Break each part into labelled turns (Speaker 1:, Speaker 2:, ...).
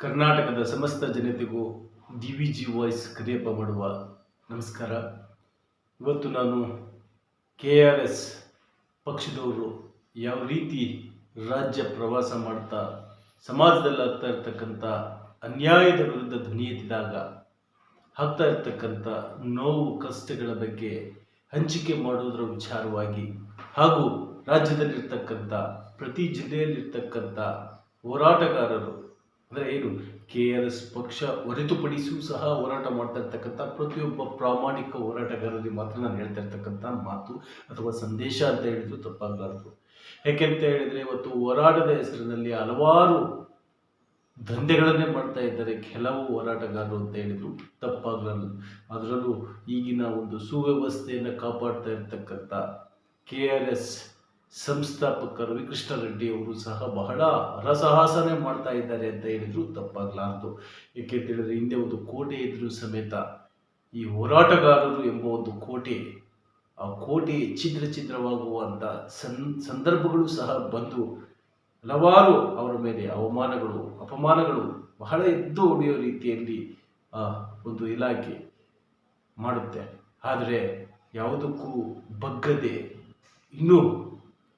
Speaker 1: ಕರ್ನಾಟಕದ ಸಮಸ್ತ ಜನತೆಗೂ DVG voice Kariyappa ಮಾಡುವ ನಮಸ್ಕಾರ. ಇವತ್ತು ನಾನು KRS ಪಕ್ಷದವರು ಯಾವ ರೀತಿ ರಾಜ್ಯ ಪ್ರವಾಸ ಮಾಡ್ತಾ ಸಮಾಜದಲ್ಲಿ ಆಗ್ತಾ ಇರ್ತಕ್ಕಂಥ ಅನ್ಯಾಯದ ವಿರುದ್ಧ ಧ್ವನಿ ಎತ್ತಿದಾಗ ಆಗ್ತಾ ಇರ್ತಕ್ಕಂಥ ನೋವು ಕಷ್ಟಗಳ ಬಗ್ಗೆ ಹಂಚಿಕೆ ಮಾಡುವುದರ ವಿಚಾರವಾಗಿ ಹಾಗೂ ರಾಜ್ಯದಲ್ಲಿರ್ತಕ್ಕಂಥ ಪ್ರತಿ ಜಿಲ್ಲೆಯಲ್ಲಿರ್ತಕ್ಕಂಥ ಹೋರಾಟಗಾರರು ಅಂದರೆ ಏನು KRS ಪಕ್ಷ ಹೊರತುಪಡಿಸಿಯೂ ಸಹ ಹೋರಾಟ ಮಾಡ್ತಾ ಇರ್ತಕ್ಕಂಥ ಪ್ರತಿಯೊಬ್ಬ ಪ್ರಾಮಾಣಿಕ ಹೋರಾಟಗಾರರಿಗೆ ಮಾತ್ರ ನಾನು ಹೇಳ್ತಾ ಇರ್ತಕ್ಕಂಥ ಮಾತು ಅಥವಾ ಸಂದೇಶ ಅಂತ ಹೇಳಿದ್ರು ತಪ್ಪಾಗಲಾರದು. ಯಾಕೆಂತ ಹೇಳಿದರೆ ಇವತ್ತು ಹೋರಾಟದ ಹೆಸರಿನಲ್ಲಿ ಹಲವಾರು ದಂಧೆಗಳನ್ನೇ ಮಾಡ್ತಾ ಇದ್ದಾರೆ ಕೆಲವು ಹೋರಾಟಗಾರರು ಅಂತ ಹೇಳಿದ್ರು ತಪ್ಪಾಗಲಾರದು. ಅದರಲ್ಲೂ ಈಗಿನ ಒಂದು ಸುವ್ಯವಸ್ಥೆಯನ್ನು ಕಾಪಾಡ್ತಾ ಇರ್ತಕ್ಕಂಥ KRS ಸಂಸ್ಥಾಪಕ ರವಿಕೃಷ್ಣ ರೆಡ್ಡಿ ಅವರು ಸಹ ಬಹಳ ಹರಸಾಹಸನೆ ಮಾಡ್ತಾ ಇದ್ದಾರೆ ಅಂತ ಹೇಳಿದ್ರು ತಪ್ಪಾಗಲಾರದು. ಏಕೆಂತ ಹೇಳಿದ್ರೆ ಹಿಂದೆ ಒಂದು ಕೋಟೆ ಇದ್ರೂ ಸಮೇತ ಈ ಹೋರಾಟಗಾರರು ಎಂಬ ಒಂದು ಕೋಟೆ, ಆ ಕೋಟೆ ಛಿದ್ರವಾಗುವಂಥ ಸಂದರ್ಭಗಳು ಸಹ ಬಂದು ಹಲವಾರು ಅವರ ಮೇಲೆ ಅವಮಾನಗಳು ಅಪಮಾನಗಳು ಬಹಳ ಎದ್ದು ಹೊಡೆಯೋ ರೀತಿಯಲ್ಲಿ ಒಂದು ಇಲಾಖೆ ಮಾಡುತ್ತೆ. ಆದರೆ ಯಾವುದಕ್ಕೂ ಬಗ್ಗದೆ ಇನ್ನೂ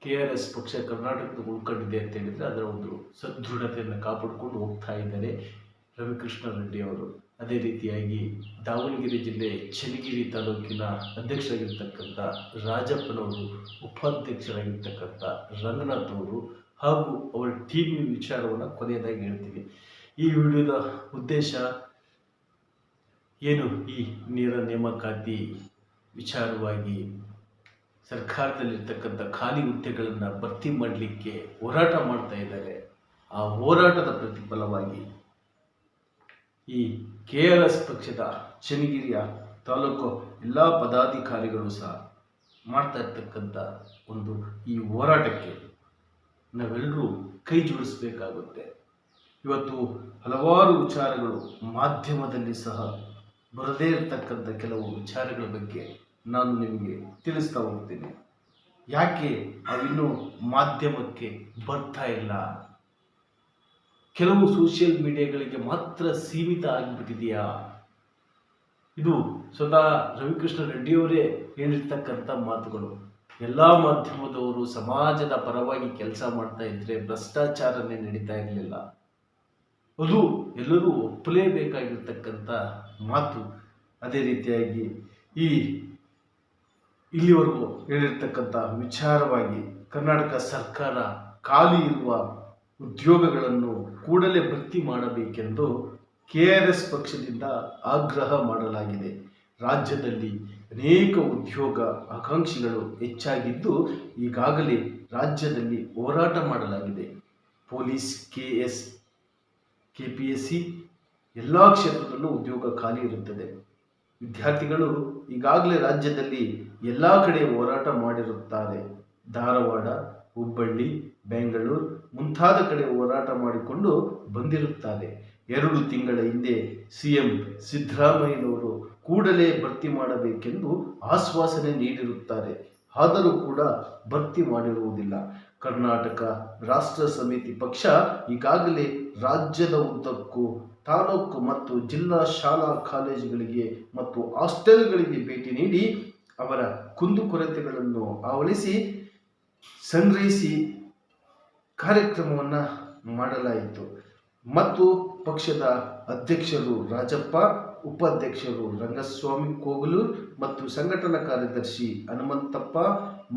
Speaker 1: KRS ಪಕ್ಷ ಕರ್ನಾಟಕದ ಉಳ್ಕೊಂಡಿದೆ ಅಂತ ಹೇಳಿದರೆ ಅದರ ಒಂದು ಸದೃಢತೆಯನ್ನು ಕಾಪಾಡಿಕೊಂಡು ಹೋಗ್ತಾ ಇದ್ದಾರೆ ರವಿಕೃಷ್ಣ ರೆಡ್ಡಿ ಅವರು. ಅದೇ ರೀತಿಯಾಗಿ ದಾವಣಗೆರೆ ಜಿಲ್ಲೆ ಚನ್ನಗಿರಿ ತಾಲೂಕಿನ ಅಧ್ಯಕ್ಷರಾಗಿರ್ತಕ್ಕಂಥ ರಾಜಪ್ಪನವರು, ಉಪಾಧ್ಯಕ್ಷರಾಗಿರ್ತಕ್ಕಂಥ ರಂಗನಾಥ್ ಅವರು ಹಾಗೂ ಅವರ ಟೀಮ್ ವಿಚಾರವನ್ನು ಕೊನೆಯದಾಗಿ ಹೇಳ್ತೀವಿ. ಈ ವಿಡಿಯೋದ ಉದ್ದೇಶ ಏನು, ಈ ನೇರ ನೇಮಕಾತಿ ವಿಚಾರವಾಗಿ ಸರ್ಕಾರದಲ್ಲಿರ್ತಕ್ಕಂಥ ಖಾಲಿ ಹುದ್ದೆಗಳನ್ನು ಭರ್ತಿ ಮಾಡಲಿಕ್ಕೆ ಹೋರಾಟ ಮಾಡ್ತಾ ಇದ್ದಾರೆ. ಆ ಹೋರಾಟದ ಪ್ರತಿಫಲವಾಗಿ ಈ KRS ಪಕ್ಷದ ಚನ್ನಗಿರಿಯ ತಾಲೂಕು ಎಲ್ಲ ಪದಾಧಿಕಾರಿಗಳು ಸಹ ಮಾಡ್ತಾ ಇರ್ತಕ್ಕಂಥ ಒಂದು ಈ ಹೋರಾಟಕ್ಕೆ ನಾವೆಲ್ಲರೂ ಕೈ ಜೋಡಿಸಬೇಕಾಗುತ್ತೆ. ಇವತ್ತು ಹಲವಾರು ವಿಚಾರಗಳು ಮಾಧ್ಯಮದಲ್ಲಿ ಸಹ ಬರದೇ ಇರತಕ್ಕಂಥ ಕೆಲವು ವಿಚಾರಗಳ ಬಗ್ಗೆ ನಾನು ನಿಮಗೆ ತಿಳಿಸ್ತಾ ಹೋಗ್ತೀನಿ. ಯಾಕೆ ಅವಿನ್ನೂ ಮಾಧ್ಯಮಕ್ಕೆ ಬರ್ತಾ ಇಲ್ಲ? ಕೆಲವು ಸೋಷಿಯಲ್ ಮೀಡಿಯಾಗಳಿಗೆ ಮಾತ್ರ ಸೀಮಿತ ಆಗಿಬಿಟ್ಟಿದೆಯಾ? ಇದು ಸ್ವತಃ ರವಿಕೃಷ್ಣ ರೆಡ್ಡಿಯವರೇ ಹೇಳಿರ್ತಕ್ಕಂಥ ಮಾತುಗಳು. ಎಲ್ಲ ಮಾಧ್ಯಮದವರು ಸಮಾಜದ ಪರವಾಗಿ ಕೆಲಸ ಮಾಡ್ತಾ ಇದ್ರೆ ಭ್ರಷ್ಟಾಚಾರನೇ ನಡೀತಾ ಇರಲಿಲ್ಲ. ಅದು ಎಲ್ಲರೂ ಒಪ್ಪಲೇಬೇಕಾಗಿರ್ತಕ್ಕಂಥ ಮಾತು. ಅದೇ ರೀತಿಯಾಗಿ ಇಲ್ಲಿವರೆಗೂ ಹೇಳಿರ್ತಕ್ಕಂಥ ವಿಚಾರವಾಗಿ ಕರ್ನಾಟಕ ಸರ್ಕಾರ ಖಾಲಿ ಇರುವ ಉದ್ಯೋಗಗಳನ್ನು ಕೂಡಲೇ ಭರ್ತಿ ಮಾಡಬೇಕೆಂದು KRS ಪಕ್ಷದಿಂದ ಆಗ್ರಹ ಮಾಡಲಾಗಿದೆ. ರಾಜ್ಯದಲ್ಲಿ ಅನೇಕ ಉದ್ಯೋಗ ಆಕಾಂಕ್ಷಿಗಳು ಹೆಚ್ಚಾಗಿದ್ದು ಈಗಾಗಲೇ ರಾಜ್ಯದಲ್ಲಿ ಹೋರಾಟ ಮಾಡಲಾಗಿದೆ. ಪೊಲೀಸ್, KPSC ಎಲ್ಲ ಕ್ಷೇತ್ರದಲ್ಲೂ ಉದ್ಯೋಗ ಖಾಲಿ ಇರುತ್ತದೆ. ವಿದ್ಯಾರ್ಥಿಗಳು ಈಗಾಗಲೇ ರಾಜ್ಯದಲ್ಲಿ ಎಲ್ಲ ಕಡೆ ಹೋರಾಟ ಮಾಡಿರುತ್ತಾರೆ. ಧಾರವಾಡ, ಹುಬ್ಬಳ್ಳಿ, ಬೆಂಗಳೂರು ಮುಂತಾದ ಕಡೆ ಹೋರಾಟ ಮಾಡಿಕೊಂಡು ಬಂದಿರುತ್ತಾರೆ. 2 ತಿಂಗಳ ಹಿಂದೆ CM ಸಿದ್ದರಾಮಯ್ಯನವರು ಕೂಡಲೇ ಭರ್ತಿ ಮಾಡಬೇಕೆಂದು ಆಶ್ವಾಸನೆ ನೀಡಿರುತ್ತಾರೆ. ಆದರೂ ಕೂಡ ಭರ್ತಿ ಮಾಡಿರುವುದಿಲ್ಲ. ಕರ್ನಾಟಕ ರಾಷ್ಟ್ರ ಸಮಿತಿ ಪಕ್ಷ ಈಗಾಗಲೇ ರಾಜ್ಯದ ಉದ್ದಕ್ಕೂ ತಾಲೂಕು ಮತ್ತು ಜಿಲ್ಲಾ ಶಾಲಾ ಕಾಲೇಜುಗಳಿಗೆ ಮತ್ತು ಹಾಸ್ಟೆಲ್ಗಳಿಗೆ ಭೇಟಿ ನೀಡಿ ಅವರ ಕುಂದುಕೊರತೆಗಳನ್ನು ಆವರಿಸಿ ಸಂಗ್ರಹಿಸಿ ಕಾರ್ಯಕ್ರಮವನ್ನು ಮಾಡಲಾಯಿತು. ಮತ್ತು ಪಕ್ಷದ ಅಧ್ಯಕ್ಷರು ರಾಜಪ್ಪ, ಉಪಾಧ್ಯಕ್ಷರು ರಂಗಸ್ವಾಮಿ ಕೋಗಲೂರ್ ಮತ್ತು ಸಂಘಟನಾ ಕಾರ್ಯದರ್ಶಿ ಹನುಮಂತಪ್ಪ,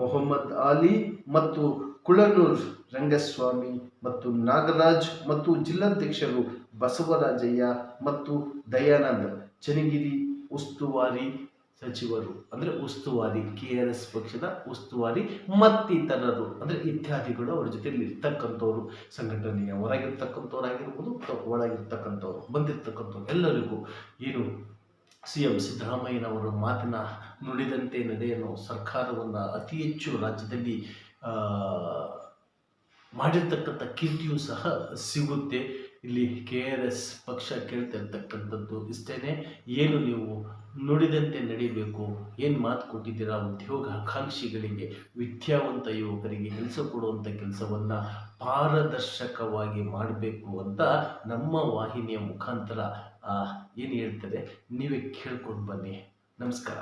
Speaker 1: ಮೊಹಮ್ಮದ್ ಆಲಿ ಮತ್ತು ಕುಳನೂರ್ ರಂಗಸ್ವಾಮಿ ಮತ್ತು ನಾಗರಾಜ್ ಮತ್ತು ಜಿಲ್ಲಾಧ್ಯಕ್ಷರು ಬಸವರಾಜಯ್ಯ ಮತ್ತು ದಯಾನಂದ್, ಚನ್ನಗಿರಿ ಉಸ್ತುವಾರಿ ಸಚಿವರು ಅಂದರೆ ಉಸ್ತುವಾರಿ KRS ಪಕ್ಷದ ಉಸ್ತುವಾರಿ ಮತ್ತಿತರರು ಅಂದರೆ ಇತ್ಯಾದಿಗಳು ಅವರ ಜೊತೆಯಲ್ಲಿ ಇರ್ತಕ್ಕಂಥವ್ರು, ಸಂಘಟನೆಯ ಹೊರಗಿರ್ತಕ್ಕಂಥವ್ರಾಗಿರ್ಬೋದು ಅಥವಾ ಒಳಗಿರ್ತಕ್ಕಂಥವ್ರು ಬಂದಿರ್ತಕ್ಕಂಥವ್ರು ಎಲ್ಲರಿಗೂ ಏನು CM ಸಿದ್ದರಾಮಯ್ಯನವರ ಮಾತಿನ ನುಡಿದಂತೆ ನಡೆಯಲು ಸರ್ಕಾರವನ್ನು ಅತಿ ಹೆಚ್ಚು ರಾಜ್ಯದಲ್ಲಿ ಮಾಡಿರ್ತಕ್ಕಂಥ ಕೀರ್ತಿಯೂ ಸಹ ಸಿಗುತ್ತೆ. ಇಲ್ಲಿ KRS ಪಕ್ಷ ಕೇಳ್ತಿರ್ತಕ್ಕಂಥದ್ದು ಇಷ್ಟೇ. ಏನು ನೀವು ನುಡಿದಂತೆ ನಡಿಬೇಕು, ಏನು ಮಾತು ಕೊಟ್ಟಿದ್ದೀರಾ ಉದ್ಯೋಗ ಆಕಾಂಕ್ಷಿಗಳಿಗೆ, ವಿದ್ಯಾವಂತ ಯುವಕರಿಗೆ ಕೆಲಸ ಕೊಡುವಂಥ ಕೆಲಸವನ್ನು ಪಾರದರ್ಶಕವಾಗಿ ಮಾಡಬೇಕು ಅಂತ ನಮ್ಮ ವಾಹಿನಿಯ ಮುಖಾಂತರ ಏನು ಹೇಳ್ತಾರೆ ನೀವೇ ಕೇಳ್ಕೊಂಡು ಬನ್ನಿ. ನಮಸ್ಕಾರ.